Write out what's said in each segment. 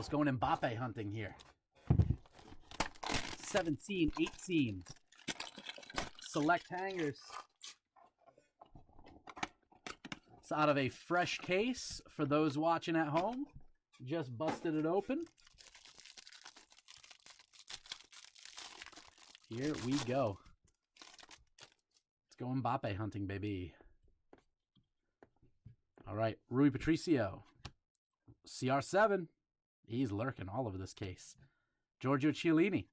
Let's go in Mbappe hunting here. 17, 18. Select hangers. It's out of a fresh case for those watching at home. Just busted it open. Here we go. Let's go Mbappe hunting, baby. All right, Rui Patricio. CR7. He's lurking all over this case. Giorgio Chiellini.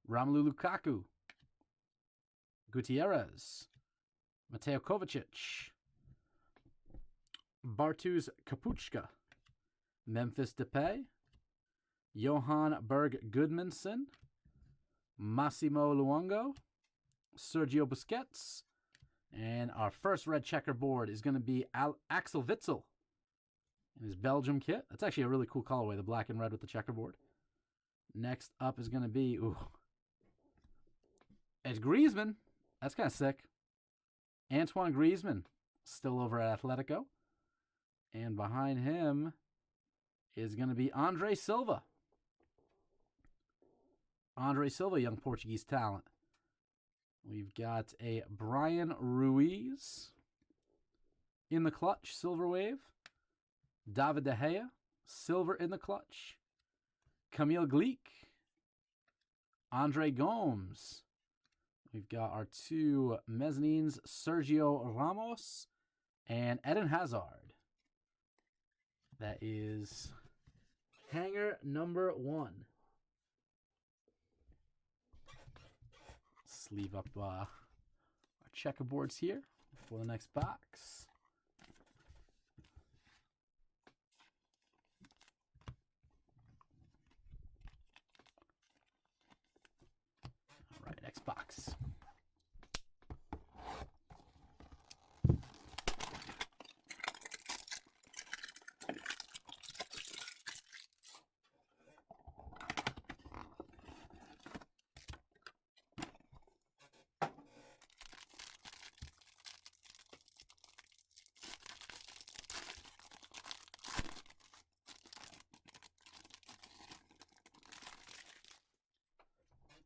Romelu Lukaku. Gutierrez. Mateo Kovacic. Bartusz Kapuchka. Memphis Depay. Johan Berg Goodmanson. Massimo Luongo. Sergio Busquets. And our first red checkerboard is going to be Axel Witsel in his Belgium kit. That's actually a really cool colorway, the black and red with the checkerboard. Next up is going to be, it's Griezmann. That's kind of sick. Antoine Griezmann, still over at Atletico. And behind him is going to be Andre Silva. Andre Silva, young Portuguese talent. We've got a Brian Ruiz in the clutch, silver wave. David De Gea, silver in the clutch. Camille Gleek. Andre Gomes. We've got our two mezzanines, Sergio Ramos and Eden Hazard. That is hanger number 1. Sleeve up our checkerboards here for the next box. All right, next box.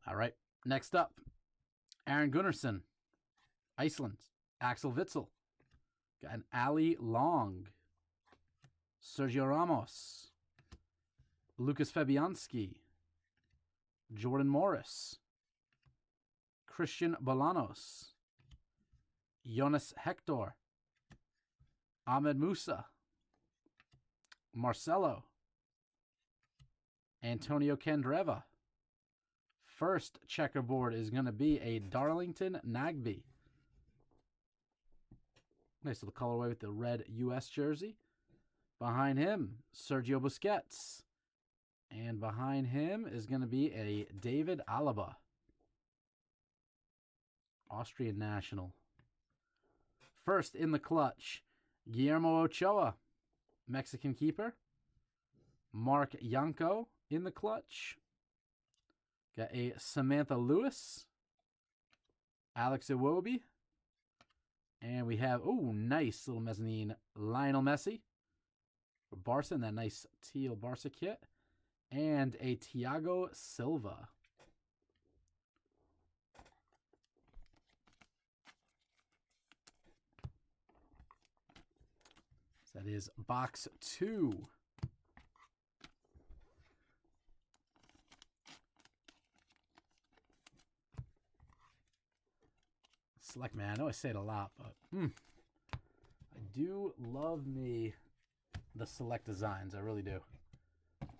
All right, next up, Aaron Gunnarsson, Iceland. Axel Witsel. Got an Ali Long. Sergio Ramos. Lucas Fabianski. Jordan Morris. Christian Bolanos. Jonas Hector. Ahmed Musa. Marcelo. Antonio Candreva. First checkerboard is going to be a Darlington Nagbe. Nice little colorway with the red U.S. jersey. Behind him, Sergio Busquets. And behind him is going to be a David Alaba. Austrian national. First in the clutch, Guillermo Ochoa, Mexican keeper. Mark Yanko in the clutch. Got a Samantha Lewis. Alex Iwobi. And we have, nice little mezzanine, Lionel Messi for Barca in that nice teal Barca kit. And a Thiago Silva. So that is box 2. Select, man, I know I say it a lot, but I do love me the select designs. I really do.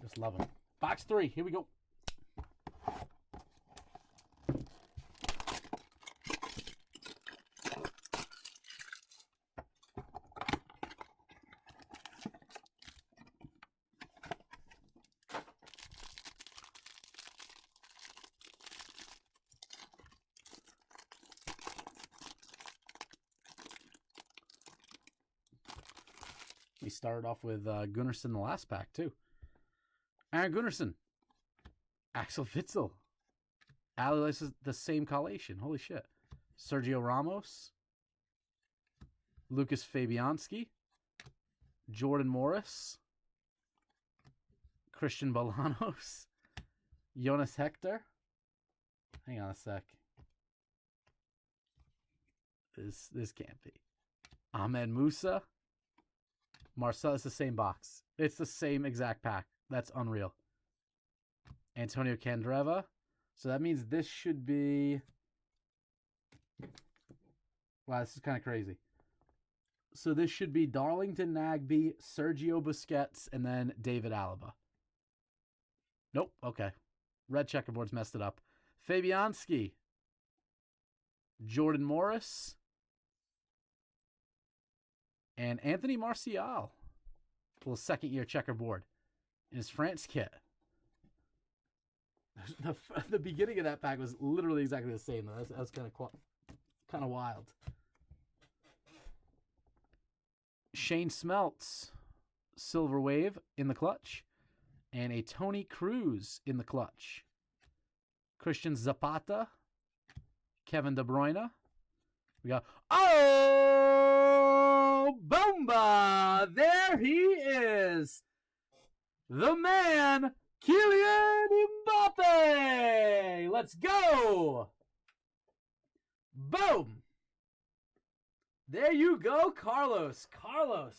Just love them. Box 3, here we go. We started off with Gunnarsson in the last pack, too. Aaron Gunnarsson. Axel Witsel. Alice is the same collation. Holy shit. Sergio Ramos. Lucas Fabianski. Jordan Morris. Christian Bolanos. Jonas Hector. Hang on a sec. This can't be. Ahmed Musa. Marcel. It's the same box. It's the same exact pack. That's unreal. Antonio Candreva. So that means this should be... Wow, this is kind of crazy. So this should be Darlington Nagbe, Sergio Busquets, and then David Alaba. Nope. Okay. Red checkerboard's messed it up. Fabianski. Jordan Morris. And Anthony Martial. A little second-year checkerboard in his France kit. The beginning of that pack was literally exactly the same, though. That was kind of wild. Shane Smeltz, Silver Wave in the clutch. And a Tony Cruz in the clutch. Christian Zapata. Kevin De Bruyne. We got... Oh! Bomba! There he is! The man, Kylian Mbappe! Let's go! Boom! There you go, Carlos. Carlos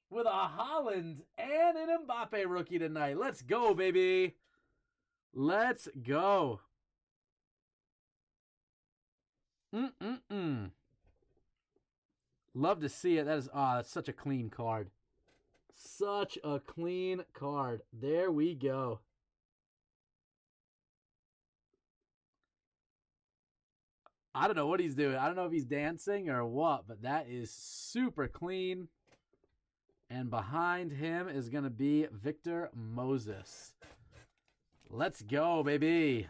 with a Haaland and an Mbappe rookie tonight. Let's go, baby. Let's go. Love to see it. That is, that's such a clean card. Such a clean card. There we go. I don't know what he's doing. I don't know if he's dancing or what, but that is super clean. And behind him is going to be Victor Moses. Let's go, baby.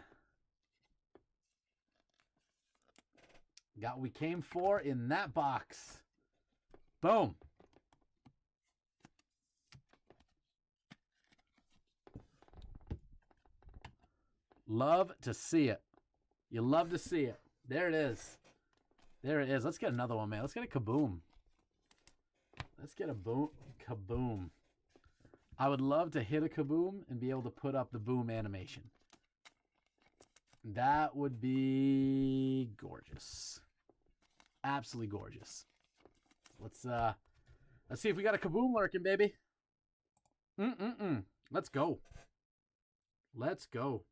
Got what we came for in that box. Boom. Love to see it. You love to see it. There it is. There it is. Let's get another one, man. Let's get a kaboom. Let's get a boom. Kaboom. I would love to hit a kaboom and be able to put up the boom animation. That would be gorgeous. Absolutely gorgeous. Let's see if we got a kaboom lurking, baby. Let's go. Let's go.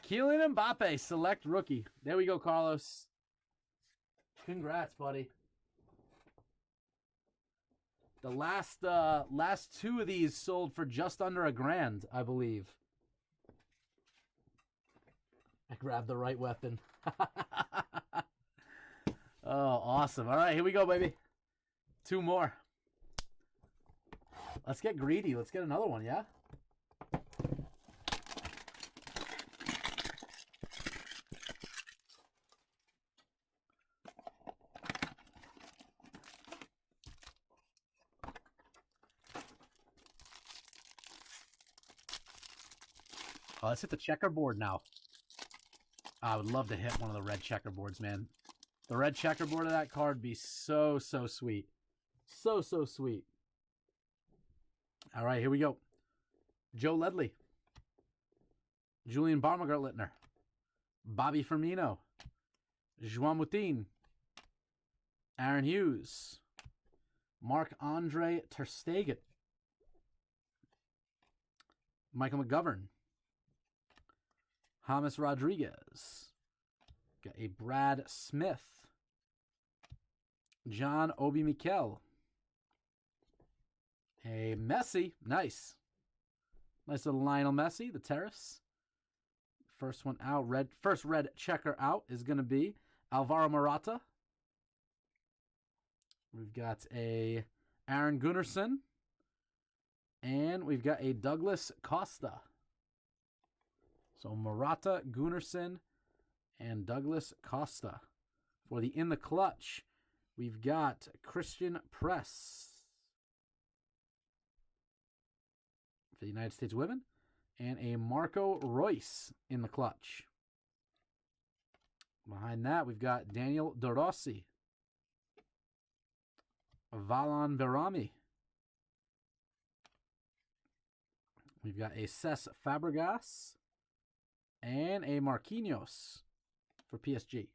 Kylian Mbappe, select rookie. There we go, Carlos. Congrats, buddy. The last two of these sold for just under $1,000, I believe. I grabbed the right weapon. Oh, awesome. All right, here we go, baby. Two more. Let's get greedy. Let's get another one, yeah? Oh, let's hit the checkerboard now. I would love to hit one of the red checkerboards, man. The red checkerboard of that card would be so, so sweet. So, so sweet. All right, here we go. Joe Ledley. Julian Baumgartlittner. Bobby Firmino. João Moutinho. Aaron Hughes. Marc-Andre Ter Stegen. Michael McGovern. James Rodriguez. Got a Brad Smith. John Obi Mikel. A Messi. Nice. Nice little Lionel Messi, the Terrace. First one out. First red checker out is going to be Alvaro Morata. We've got a Aaron Gunnarsson. And we've got a Douglas Costa. So Morata, Gunnarsson, and Douglas Costa. For the in the clutch, we've got Christian Press for the United States women, and a Marco Reus in the clutch. Behind that, we've got Daniel De Rossi, Valon Berami, We've got a Cesc Fabregas and a Marquinhos for PSG.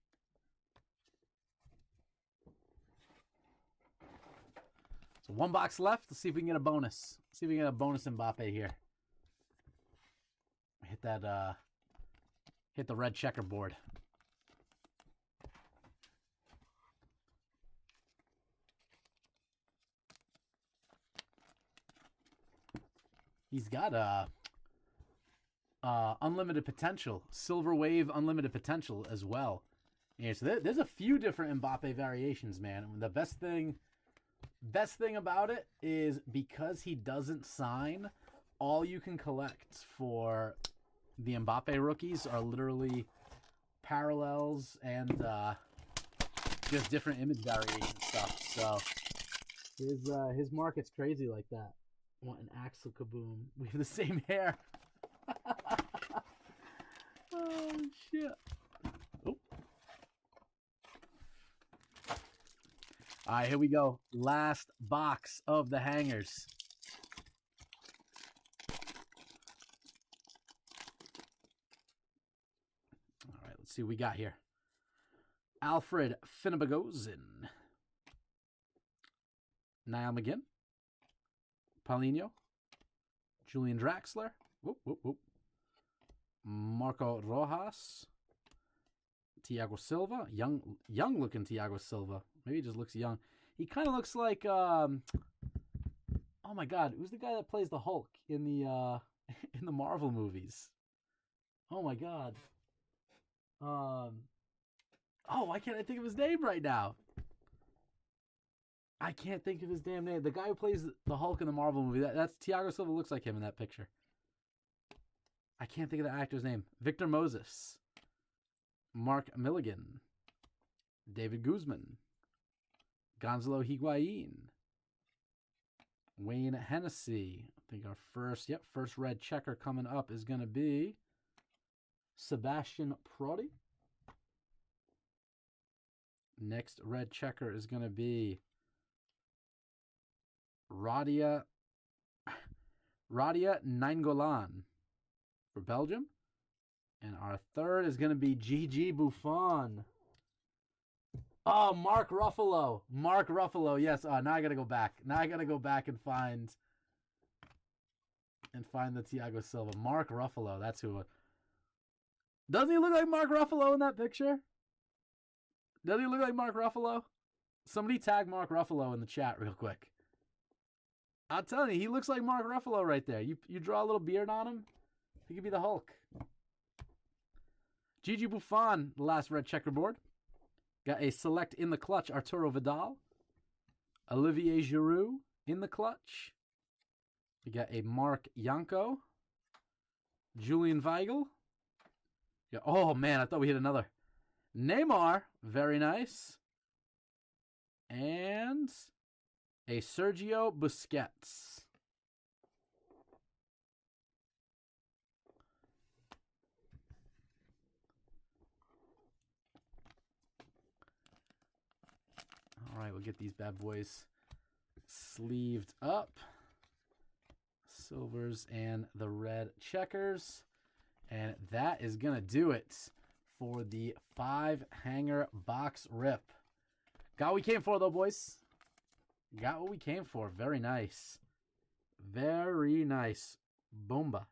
So one box left. Let's see if we can get a bonus. See if we can get a bonus Mbappe here. Hit that hit the red checkerboard. He's got unlimited potential, Silver Wave unlimited potential as well. Yeah, so there's a few different Mbappe variations, man. The best thing about it is because he doesn't sign, all you can collect for the Mbappe rookies are literally parallels and just different image variation stuff. So his market's crazy like that. Want an Axel Kaboom? We have the same hair. Oh shit! Oh. All right, here we go. Last box of the hangers. All right, let's see what we got here. Alfred Finnebagozen, Niall McGinn, Paulinho, Julian Draxler, Marco Rojas, Thiago Silva, young looking Thiago Silva. Maybe he just looks young. He kind of looks like oh my god, who's the guy that plays the Hulk in the in the Marvel movies? Oh my god. Oh, why can't I think of his name right now? I can't think of his damn name. The guy who plays the Hulk in the Marvel movie. That's Thiago Silva. Looks like him in that picture. I can't think of the actor's name. Victor Moses. Mark Milligan. David Guzman. Gonzalo Higuain. Wayne Hennessy. I think our first red checker coming up is going to be Sebastian Prodi. Next red checker is going to be Radia Nainggolan for Belgium. And our third is going to be Gigi Buffon. Oh, Mark Ruffalo. Mark Ruffalo, yes. Oh, now I got to go back. Now I got to go back and find the Thiago Silva. Mark Ruffalo, that's who. Doesn't he look like Mark Ruffalo in that picture? Doesn't he look like Mark Ruffalo? Somebody tag Mark Ruffalo in the chat real quick. I'll tell you, he looks like Mark Ruffalo right there. You draw a little beard on him, he could be the Hulk. Gigi Buffon, the last red checkerboard. Got a select in the clutch, Arturo Vidal. Olivier Giroud in the clutch. We got a Mark Yanko. Julian Weigl. Yeah, oh, man, I thought we hit another. Neymar, very nice. And a Sergio Busquets. All right, we'll get these bad boys sleeved up. Silvers and the red checkers. And that is going to do it for the 5-hanger box rip. Got what we came for, though, boys. Got what we came for. Very nice. Very nice. Boomba.